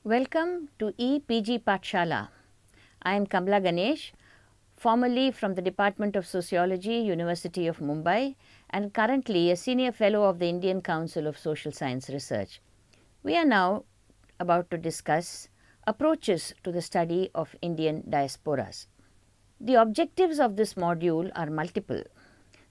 Welcome to EPG Pathshala. I am Kamla Ganesh, formerly from the Department of Sociology, University of Mumbai, and currently a Senior Fellow of the Indian Council of Social Science Research. We are now about to discuss approaches to the study of Indian diasporas. The objectives of this module are multiple.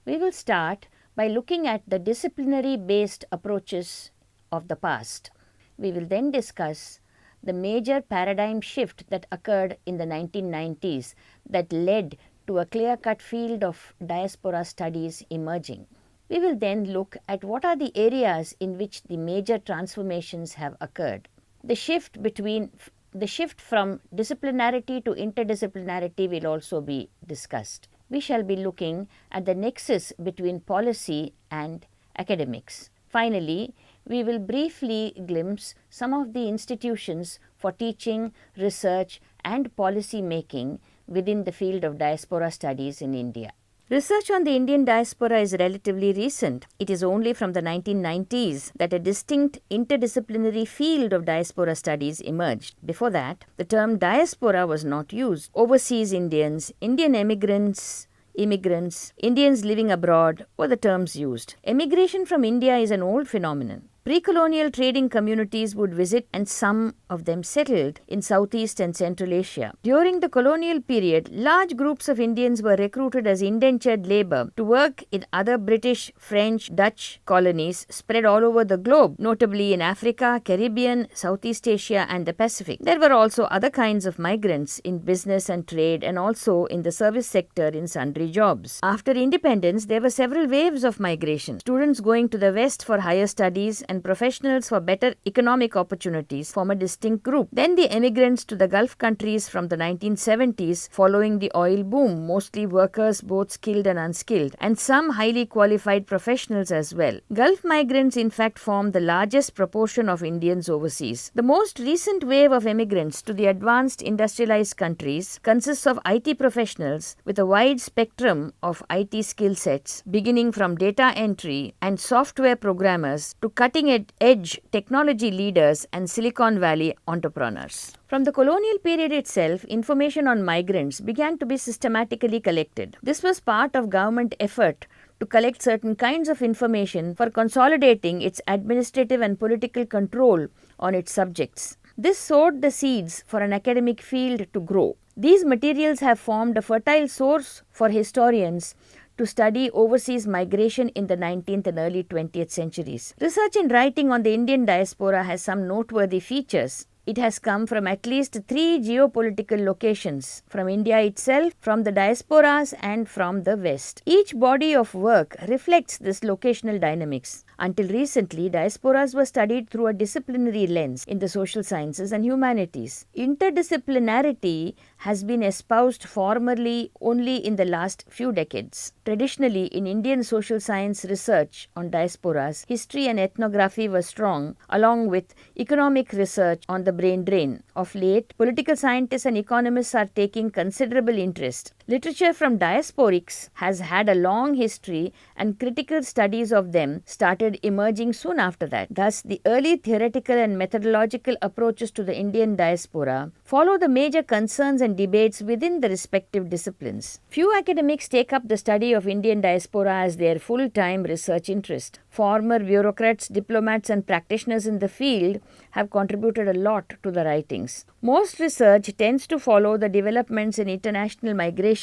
We will start by looking at the disciplinary based approaches of the past. We will then discuss the major paradigm shift that occurred in the 1990s that led to a clear-cut field of diaspora studies emerging. We will then look at what are the areas in which the major transformations have occurred. The shift from disciplinarity to interdisciplinarity will also be discussed. We shall be looking at the nexus between policy and academics. Finally, we will briefly glimpse some of the institutions for teaching, research and policy making within the field of diaspora studies in India. Research on the Indian diaspora is relatively recent. It is only from the 1990s that a distinct interdisciplinary field of diaspora studies emerged. Before that, the term diaspora was not used. Overseas Indians, Indian immigrants, Indians living abroad were the terms used. Emigration from India is an old phenomenon. Pre-colonial trading communities would visit and some of them settled in Southeast and Central Asia. During the colonial period, large groups of Indians were recruited as indentured labor to work in other British, French, Dutch colonies spread all over the globe, notably in Africa, Caribbean, Southeast Asia and the Pacific. There were also other kinds of migrants in business and trade and also in the service sector in sundry jobs. After independence, there were several waves of migration. Students going to the West for higher studies and professionals for better economic opportunities form a distinct group. Then the emigrants to the Gulf countries from the 1970s following the oil boom, mostly workers both skilled and unskilled, and some highly qualified professionals as well. Gulf migrants in fact form the largest proportion of Indians overseas. The most recent wave of emigrants to the advanced industrialized countries consists of IT professionals with a wide spectrum of IT skill sets, beginning from data entry and software programmers to cutting-edge technology leaders and Silicon Valley entrepreneurs. From the colonial period itself, information on migrants began to be systematically collected. This was part of government effort to collect certain kinds of information for consolidating its administrative and political control on its subjects. This sowed the seeds for an academic field to grow. These materials have formed a fertile source for historians to study overseas migration in the 19th and early 20th centuries. Research and writing on the Indian diaspora has some noteworthy features. It has come from at least 3 geopolitical locations, from India itself, from the diasporas and from the West. Each body of work reflects this locational dynamics. Until recently, diasporas were studied through a disciplinary lens in the social sciences and humanities. Interdisciplinarity has been espoused formally only in the last few decades. Traditionally, in Indian social science research on diasporas, history and ethnography were strong, along with economic research on the brain drain. Of late, political scientists and economists are taking considerable interest. Literature from diasporics has had a long history and critical studies of them started emerging soon after that. Thus, the early theoretical and methodological approaches to the Indian diaspora follow the major concerns and debates within the respective disciplines. Few academics take up the study of Indian diaspora as their full-time research interest. Former bureaucrats, diplomats and practitioners in the field have contributed a lot to the writings. Most research tends to follow the developments in international migration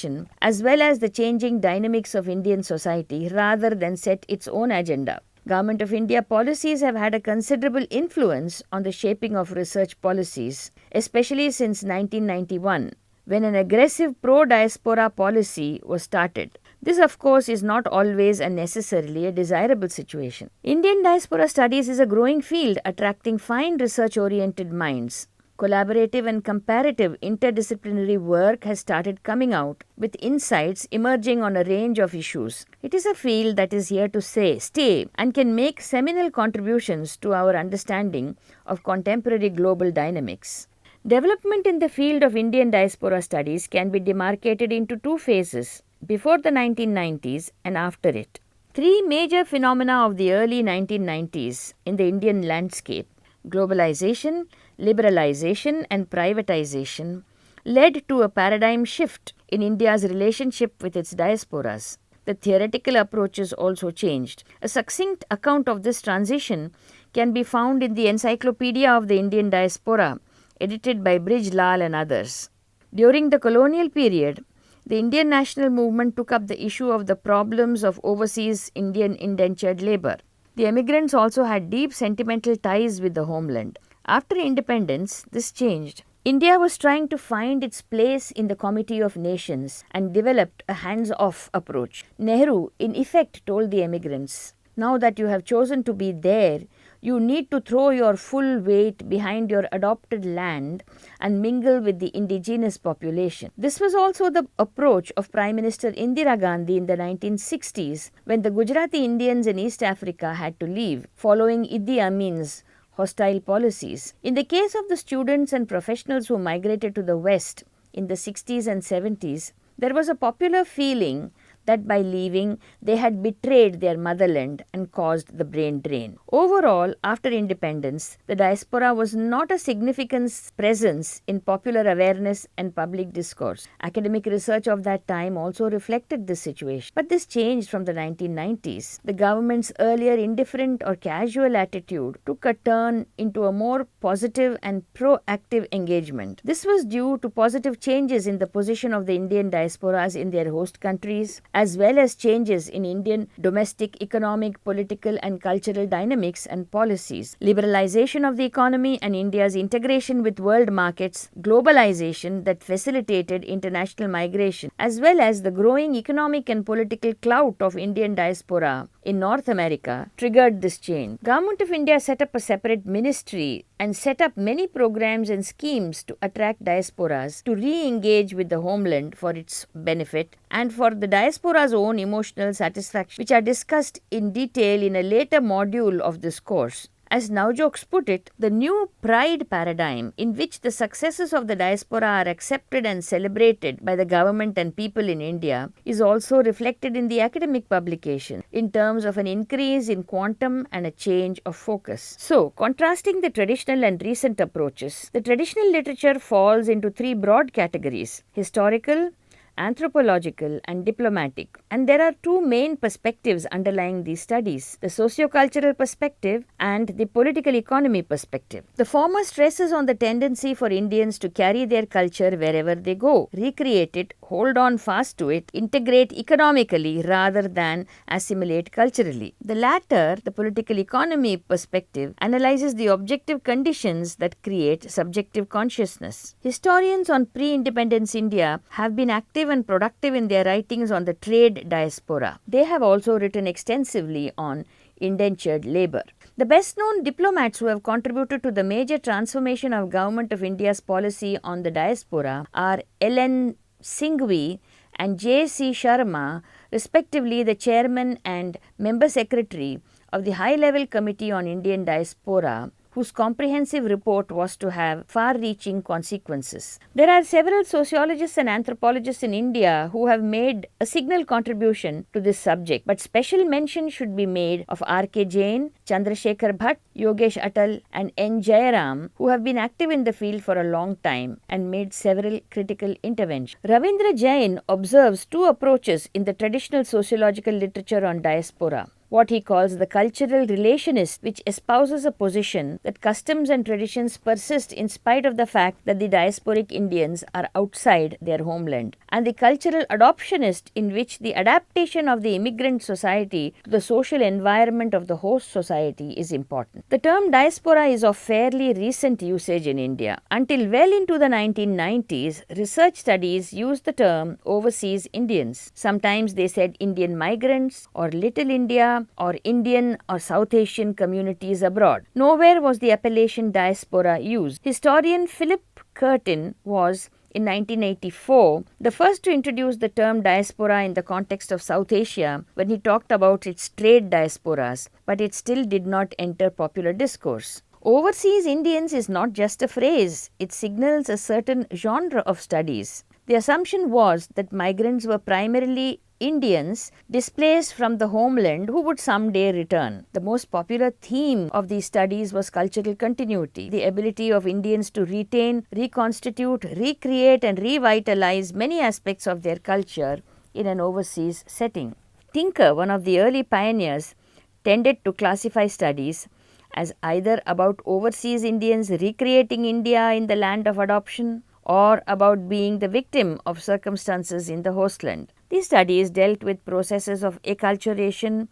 as well as the changing dynamics of Indian society rather than set its own agenda. Government of India policies have had a considerable influence on the shaping of research policies, especially since 1991, when an aggressive pro-diaspora policy was started. This, of course, is not always and necessarily a desirable situation. Indian diaspora studies is a growing field attracting fine research-oriented minds. Collaborative and comparative interdisciplinary work has started coming out with insights emerging on a range of issues. It is a field that is here to stay and can make seminal contributions to our understanding of contemporary global dynamics. Development in the field of Indian diaspora studies can be demarcated into 2 phases, before the 1990s and after it. 3 major phenomena of the early 1990s in the Indian landscape: globalization, liberalization and privatization led to a paradigm shift in India's relationship with its diasporas. The theoretical approaches also changed. A succinct account of this transition can be found in the Encyclopedia of the Indian Diaspora, edited by Brij Lal and others. During the colonial period, the Indian national movement took up the issue of the problems of overseas Indian indentured labor. The emigrants also had deep sentimental ties with the homeland. After independence, this changed. India was trying to find its place in the Committee of Nations and developed a hands-off approach. Nehru, in effect, told the emigrants, "Now that you have chosen to be there, you need to throw your full weight behind your adopted land and mingle with the indigenous population." This was also the approach of Prime Minister Indira Gandhi in the 1960s, when the Gujarati Indians in East Africa had to leave, following Idi Amin's hostile policies. In the case of the students and professionals who migrated to the West in the 60s and 70s, there was a popular feeling that by leaving, they had betrayed their motherland and caused the brain drain. Overall, after independence, the diaspora was not a significant presence in popular awareness and public discourse. Academic research of that time also reflected this situation. But this changed from the 1990s. The government's earlier indifferent or casual attitude took a turn into a more positive and proactive engagement. This was due to positive changes in the position of the Indian diasporas in their host countries, as well as changes in Indian domestic economic, political and cultural dynamics and policies. Liberalization of the economy and India's integration with world markets, globalization that facilitated international migration, as well as the growing economic and political clout of Indian diaspora in North America triggered this change. Government of India set up a separate ministry and set up many programs and schemes to attract diasporas to re-engage with the homeland for its benefit and for the diaspora's own emotional satisfaction, which are discussed in detail in a later module of this course. As Navjokes put it, the new pride paradigm in which the successes of the diaspora are accepted and celebrated by the government and people in India is also reflected in the academic publication in terms of an increase in quantum and a change of focus. So, contrasting the traditional and recent approaches, the traditional literature falls into three broad categories: historical, anthropological and diplomatic. And there are two main perspectives underlying these studies: the socio-cultural perspective and the political economy perspective. The former stresses on the tendency for Indians to carry their culture wherever they go, recreate it, hold on fast to it, integrate economically rather than assimilate culturally. The latter, the political economy perspective, analyzes the objective conditions that create subjective consciousness. Historians on pre-independence India have been active and productive in their writings on the trade diaspora. They have also written extensively on indentured labor. The best-known diplomats who have contributed to the major transformation of Government of India's policy on the diaspora are L.N. Singhvi and J.C. Sharma, respectively the chairman and member secretary of the High-Level Committee on Indian Diaspora, whose comprehensive report was to have far-reaching consequences. There are several sociologists and anthropologists in India who have made a signal contribution to this subject, but special mention should be made of R.K. Jain, Chandrasekhar Bhatt, Yogesh Atal and N. Jayaram, who have been active in the field for a long time and made several critical interventions. Ravindra Jain observes two approaches in the traditional sociological literature on diaspora: what he calls the cultural relationist, which espouses a position that customs and traditions persist in spite of the fact that the diasporic Indians are outside their homeland, and the cultural adoptionist, in which the adaptation of the immigrant society to the social environment of the host society is important. The term diaspora is of fairly recent usage in India. Until well into the 1990s, research studies used the term overseas Indians. Sometimes they said Indian migrants or Little India or Indian or South Asian communities abroad. Nowhere was the appellation diaspora used. Historian Philip Curtin was, in 1984, the first to introduce the term diaspora in the context of South Asia when he talked about its trade diasporas, but it still did not enter popular discourse. Overseas Indians is not just a phrase, it signals a certain genre of studies. The assumption was that migrants were primarily Indians displaced from the homeland who would someday return. The most popular theme of these studies was cultural continuity, the ability of Indians to retain, reconstitute, recreate, and revitalize many aspects of their culture in an overseas setting. Tinker, one of the early pioneers, tended to classify studies as either about overseas Indians recreating India in the land of adoption or about being the victim of circumstances in the hostland. These studies dealt with processes of acculturation,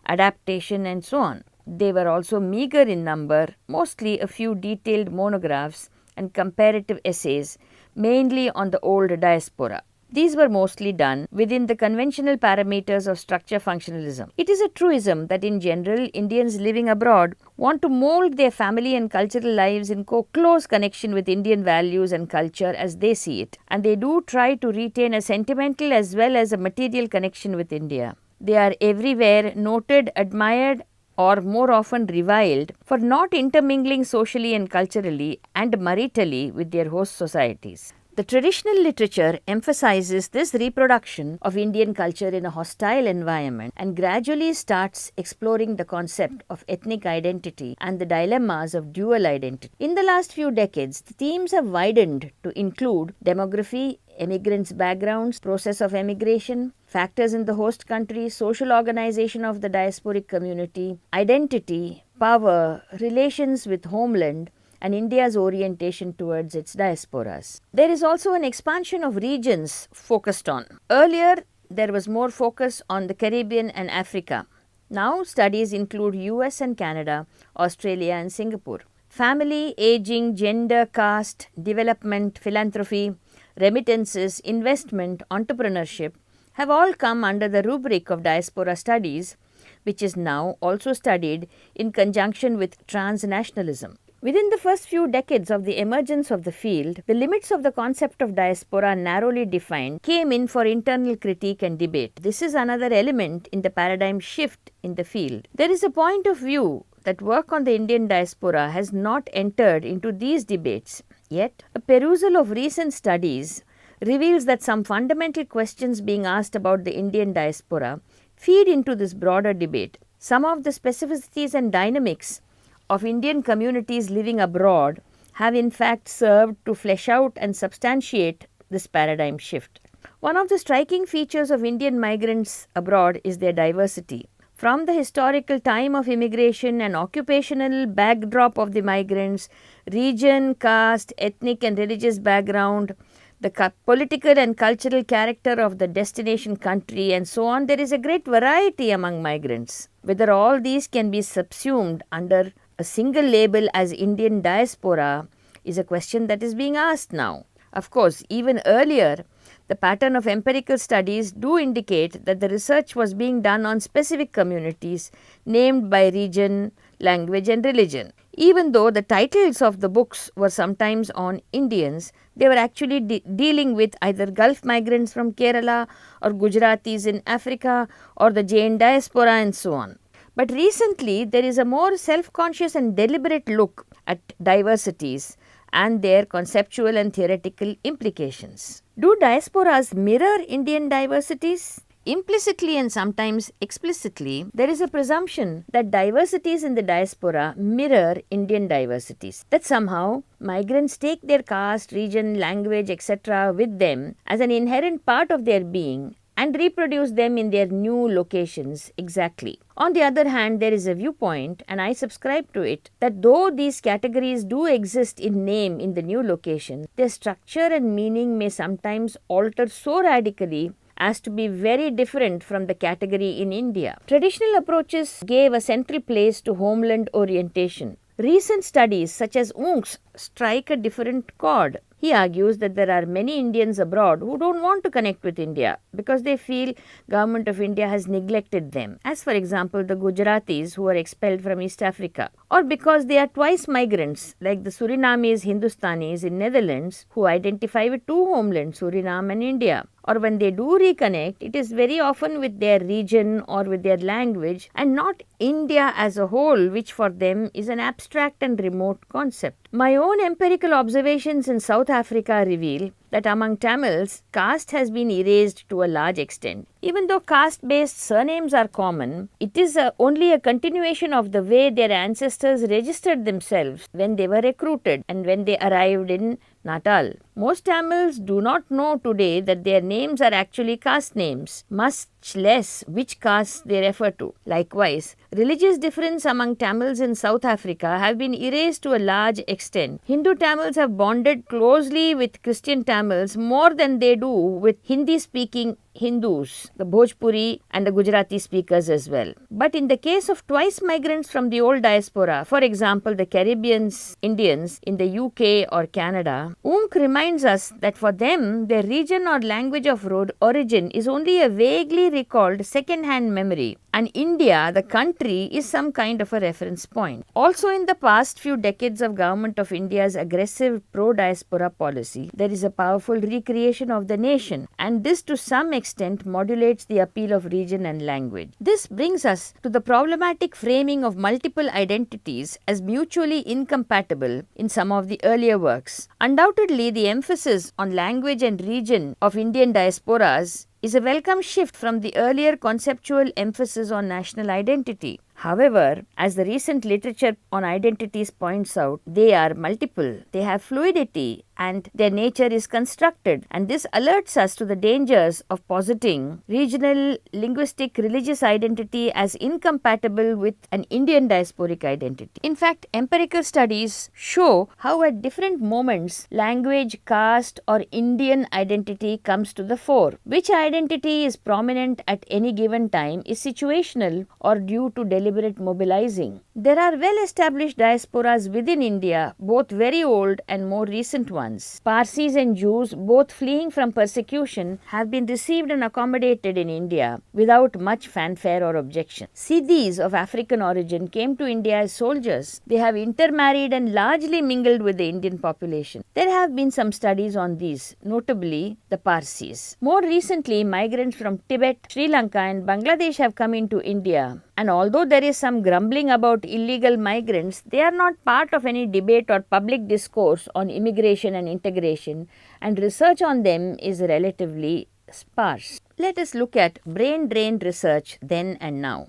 adaptation, and so on. They were also meager in number, mostly a few detailed monographs and comparative essays, mainly on the old diaspora. These were mostly done within the conventional parameters of structure functionalism. It is a truism that in general, Indians living abroad want to mold their family and cultural lives in close connection with Indian values and culture as they see it, and they do try to retain a sentimental as well as a material connection with India. They are everywhere noted, admired, or more often reviled for not intermingling socially and culturally and maritally with their host societies. The traditional literature emphasizes this reproduction of Indian culture in a hostile environment and gradually starts exploring the concept of ethnic identity and the dilemmas of dual identity. In the last few decades, the themes have widened to include demography, immigrants' backgrounds, process of emigration, factors in the host country, social organization of the diasporic community, identity, power, relations with homeland, and India's orientation towards its diasporas. There is also an expansion of regions focused on. Earlier, there was more focus on the Caribbean and Africa. Now, studies include US and Canada, Australia and Singapore. Family, aging, gender, caste, development, philanthropy, remittances, investment, entrepreneurship have all come under the rubric of diaspora studies, which is now also studied in conjunction with transnationalism. Within the first few decades of the emergence of the field, the limits of the concept of diaspora narrowly defined came in for internal critique and debate. This is another element in the paradigm shift in the field. There is a point of view that work on the Indian diaspora has not entered into these debates. Yet, a perusal of recent studies reveals that some fundamental questions being asked about the Indian diaspora feed into this broader debate. Some of the specificities and dynamics of Indian communities living abroad have in fact served to flesh out and substantiate this paradigm shift. One of the striking features of Indian migrants abroad is their diversity. From the historical time of immigration and occupational backdrop of the migrants, region, caste, ethnic and religious background, the political and cultural character of the destination country and so on, there is a great variety among migrants. Whether all these can be subsumed under a single label as Indian diaspora is a question that is being asked now. Of course, even earlier, the pattern of empirical studies do indicate that the research was being done on specific communities named by region, language and religion. Even though the titles of the books were sometimes on Indians, they were actually dealing with either Gulf migrants from Kerala or Gujaratis in Africa or the Jain diaspora and so on. But recently, there is a more self-conscious and deliberate look at diversities and their conceptual and theoretical implications. Do diasporas mirror Indian diversities? Implicitly and sometimes explicitly, there is a presumption that diversities in the diaspora mirror Indian diversities, that somehow migrants take their caste, region, language, etc. with them as an inherent part of their being and reproduce them in their new locations exactly. On the other hand, there is a viewpoint, and I subscribe to it, that though these categories do exist in name in the new location, their structure and meaning may sometimes alter so radically as to be very different from the category in India. Traditional approaches gave a central place to homeland orientation. Recent studies such as Ung's strike a different chord. He argues that there are many Indians abroad who don't want to connect with India because they feel government of India has neglected them, as for example the Gujaratis who are expelled from East Africa, or because they are twice migrants like the Surinamese Hindustanis in Netherlands who identify with two homelands, Suriname and India. Or when they do reconnect, it is very often with their region or with their language and not India as a whole, which for them is an abstract and remote concept. My own empirical observations in South Africa reveal that among Tamils, caste has been erased to a large extent. Even though caste-based surnames are common, it is only a continuation of the way their ancestors registered themselves when they were recruited and when they arrived in Natal. Most Tamils do not know today that their names are actually caste names, much less which caste they refer to. Likewise, religious difference among Tamils in South Africa have been erased to a large extent. Hindu Tamils have bonded closely with Christian Tamils more than they do with Hindi-speaking Hindus, the Bhojpuri and the Gujarati speakers as well. But in the case of twice migrants from the old diaspora, for example the Caribbean Indians in the UK or Canada, Unk reminds us that for them their region or language of origin is only a vaguely recalled second-hand memory, and India, the country, is some kind of a reference point. Also in the past few decades of Government of India's aggressive pro-diaspora policy, there is a powerful recreation of the nation, and this to some extent modulates the appeal of region and language. This brings us to the problematic framing of multiple identities as mutually incompatible in some of the earlier works. Undoubtedly, the emphasis on language and region of Indian diasporas is a welcome shift from the earlier conceptual emphasis on national identity. However, as the recent literature on identities points out, they are multiple, they have fluidity, and their nature is constructed, and this alerts us to the dangers of positing regional, linguistic, religious identity as incompatible with an Indian diasporic identity. In fact, empirical studies show how at different moments language, caste, or Indian identity comes to the fore. Which identity is prominent at any given time is situational or due to deliberate mobilizing. There are well-established diasporas within India, both very old and more recent ones. Parsis and Jews, both fleeing from persecution, have been received and accommodated in India without much fanfare or objection. Siddhis of African origin came to India as soldiers. They have intermarried and largely mingled with the Indian population. There have been some studies on these, notably the Parsis. More recently, migrants from Tibet, Sri Lanka and Bangladesh have come into India. And although there is some grumbling about illegal migrants, they are not part of any debate or public discourse on immigration and integration, and research on them is relatively sparse. Let us look at brain drain research then and now.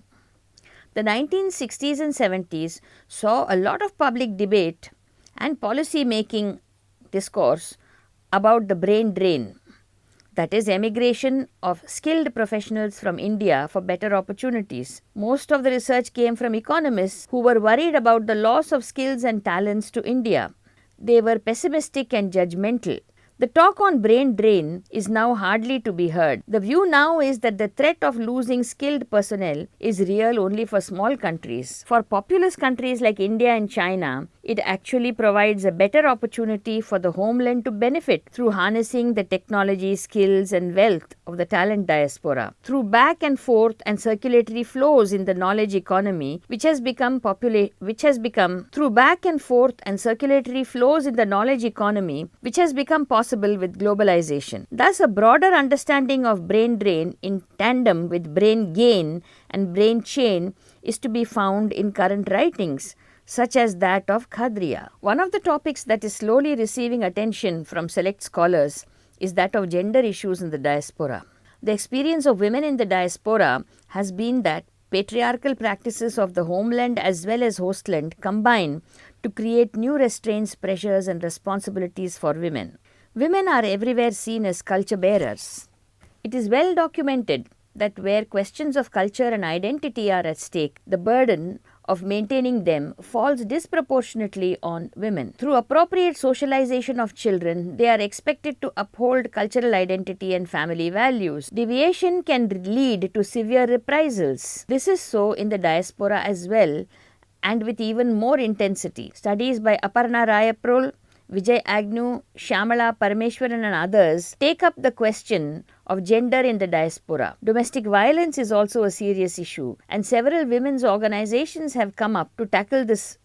The 1960s and 70s saw a lot of public debate and policy making discourse about the brain drain, that is, emigration of skilled professionals from India for better opportunities. Most of the research came from economists who were worried about the loss of skills and talents to India. They were pessimistic and judgmental. The talk on brain drain is now hardly to be heard. The view now is that the threat of losing skilled personnel is real only for small countries. For populous countries like India and China, it actually provides a better opportunity for the homeland to benefit through harnessing the technology, skills and wealth of the talent diaspora. Through back and forth and circulatory flows in the knowledge economy, which has become possible with globalization. Thus, a broader understanding of brain drain in tandem with brain gain and brain chain is to be found in current writings, such as that of Khadria. One of the topics that is slowly receiving attention from select scholars is that of gender issues in the diaspora. The experience of women in the diaspora has been that patriarchal practices of the homeland as well as hostland combine to create new restraints, pressures and responsibilities for women. Women are everywhere seen as culture bearers. It is well documented that where questions of culture and identity are at stake, the burden of maintaining them falls disproportionately on women. Through appropriate socialization of children, they are expected to uphold cultural identity and family values. Deviation can lead to severe reprisals. This is so in the diaspora as well, and with even more intensity. Studies by Aparna Rayaprol, Vijay Agnew, Shyamala Parameswaran and others take up the question of gender in the diaspora. Domestic violence is also a serious issue, and several women's organizations have come up to tackle this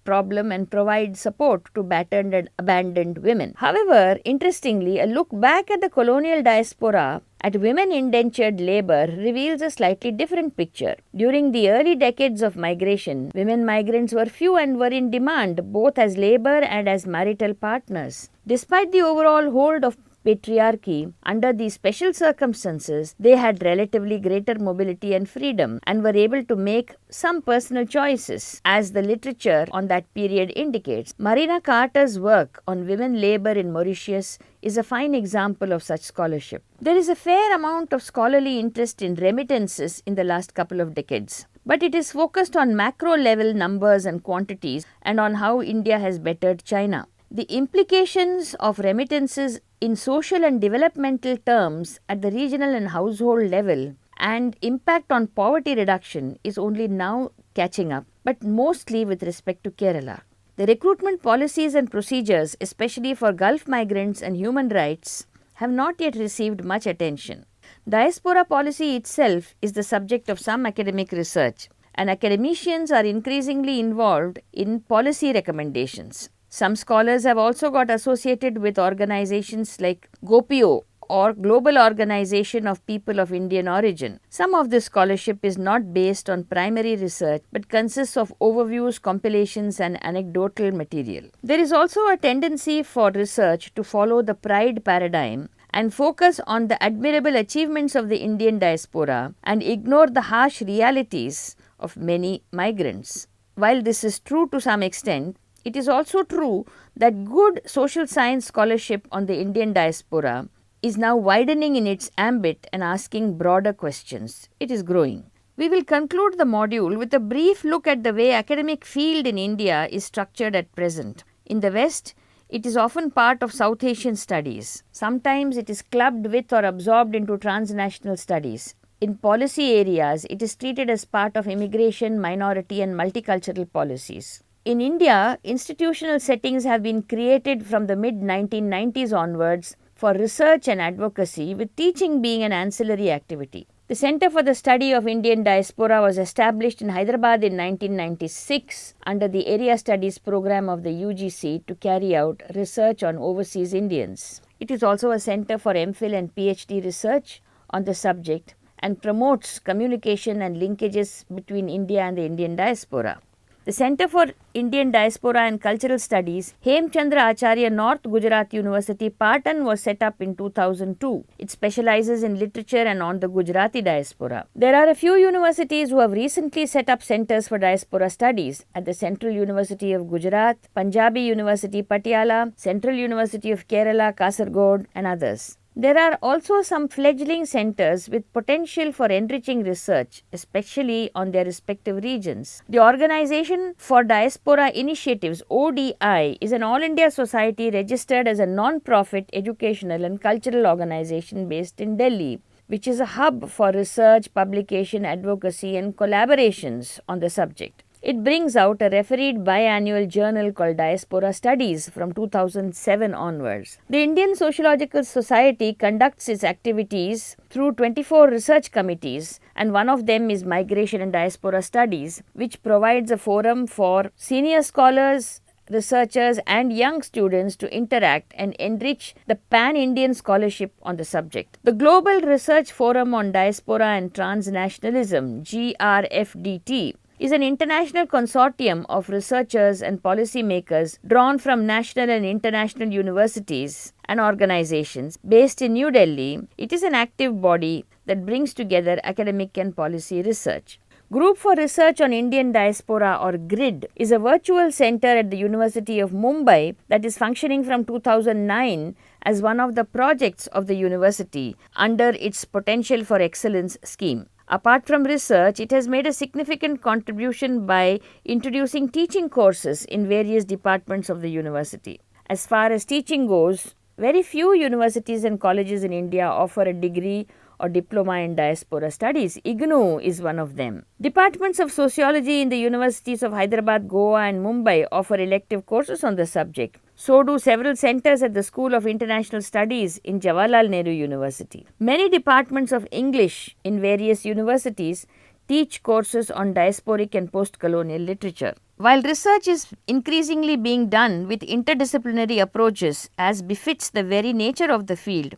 problem and provide support to battered and abandoned women. However, interestingly, a look back at the colonial diaspora at women indentured labor reveals a slightly different picture. During the early decades of migration, women migrants were few and were in demand both as labor and as marital partners. Despite the overall hold of patriarchy, under these special circumstances, they had relatively greater mobility and freedom and were able to make some personal choices, as the literature on that period indicates. Marina Carter's work on women labor in Mauritius is a fine example of such scholarship. There is a fair amount of scholarly interest in remittances in the last couple of decades, but it is focused on macro level numbers and quantities and on how India has bettered China. The implications of remittances in social and developmental terms at the regional and household level and impact on poverty reduction is only now catching up, but mostly with respect to Kerala. The recruitment policies and procedures, especially for Gulf migrants and human rights, have not yet received much attention. Diaspora policy itself is the subject of some academic research, and academicians are increasingly involved in policy recommendations. Some scholars have also got associated with organizations like GOPIO, or Global Organization of People of Indian Origin. Some of this scholarship is not based on primary research but consists of overviews, compilations, and anecdotal material. There is also a tendency for research to follow the pride paradigm and focus on the admirable achievements of the Indian diaspora and ignore the harsh realities of many migrants. While this is true to some extent, it is also true that good social science scholarship on the Indian diaspora is now widening in its ambit and asking broader questions. It is growing. We will conclude the module with a brief look at the way academic field in India is structured at present. In the West, it is often part of South Asian studies. Sometimes it is clubbed with or absorbed into transnational studies. In policy areas, it is treated as part of immigration, minority, and multicultural policies. In India, institutional settings have been created from the mid-1990s onwards for research and advocacy, with teaching being an ancillary activity. The Center for the Study of Indian Diaspora was established in Hyderabad in 1996 under the Area Studies program of the UGC to carry out research on overseas Indians. It is also a center for MPhil and PhD research on the subject and promotes communication and linkages between India and the Indian diaspora. The Center for Indian Diaspora and Cultural Studies, Hemchandra Acharya, North Gujarat University, Patan, was set up in 2002. It specializes in literature and on the Gujarati diaspora. There are a few universities who have recently set up centers for diaspora studies at the Central University of Gujarat, Punjabi University, Patiala, Central University of Kerala, Kasargod, and others. There are also some fledgling centers with potential for enriching research, especially on their respective regions. The Organization for Diaspora Initiatives (ODI) is an All India society registered as a non-profit educational and cultural organization based in Delhi, which is a hub for research, publication, advocacy, and collaborations on the subject. It brings out a refereed biannual journal called Diaspora Studies from 2007 onwards. The Indian Sociological Society conducts its activities through 24 research committees, and one of them is Migration and Diaspora Studies, which provides a forum for senior scholars, researchers, and young students to interact and enrich the pan-Indian scholarship on the subject. The Global Research Forum on Diaspora and Transnationalism, GRFDT, is an international consortium of researchers and policymakers drawn from national and international universities and organizations based in New Delhi. It is an active body that brings together academic and policy research. Group for Research on Indian Diaspora, or GRID, is a virtual center at the University of Mumbai that is functioning from 2009 as one of the projects of the university under its Potential for Excellence scheme. Apart from research, it has made a significant contribution by introducing teaching courses in various departments of the university. As far as teaching goes, very few universities and colleges in India offer a degree or diploma in diaspora studies. IGNOU is one of them. Departments of sociology in the universities of Hyderabad, Goa, and Mumbai offer elective courses on the subject. So do several centers at the School of International Studies in Jawaharlal Nehru University. Many departments of English in various universities teach courses on diasporic and post-colonial literature. While research is increasingly being done with interdisciplinary approaches as befits the very nature of the field,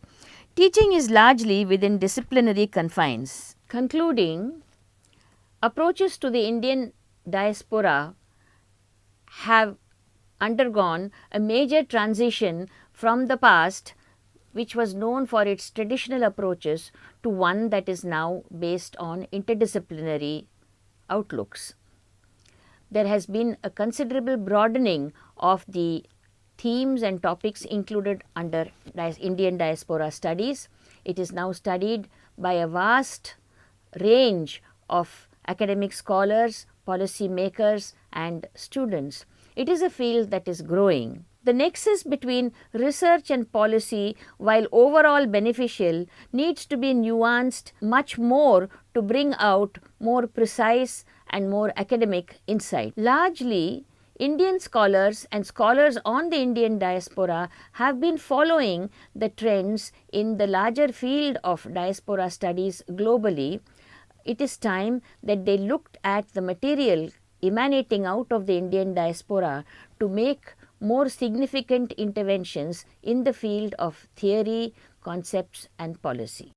teaching is largely within disciplinary confines. Concluding, approaches to the Indian diaspora have undergone a major transition from the past which was known for its traditional approaches, to one that is now based on interdisciplinary outlooks. There has been a considerable broadening of the themes and topics included under Indian diaspora studies. It is now studied by a vast range of academic scholars, policy makers and students. It is a field that is growing. The nexus between research and policy, while overall beneficial, needs to be nuanced much more to bring out more precise and more academic insight. Largely, Indian scholars and scholars on the Indian diaspora have been following the trends in the larger field of diaspora studies globally. It is time that they looked at the material emanating out of the Indian diaspora to make more significant interventions in the field of theory, concepts and policy.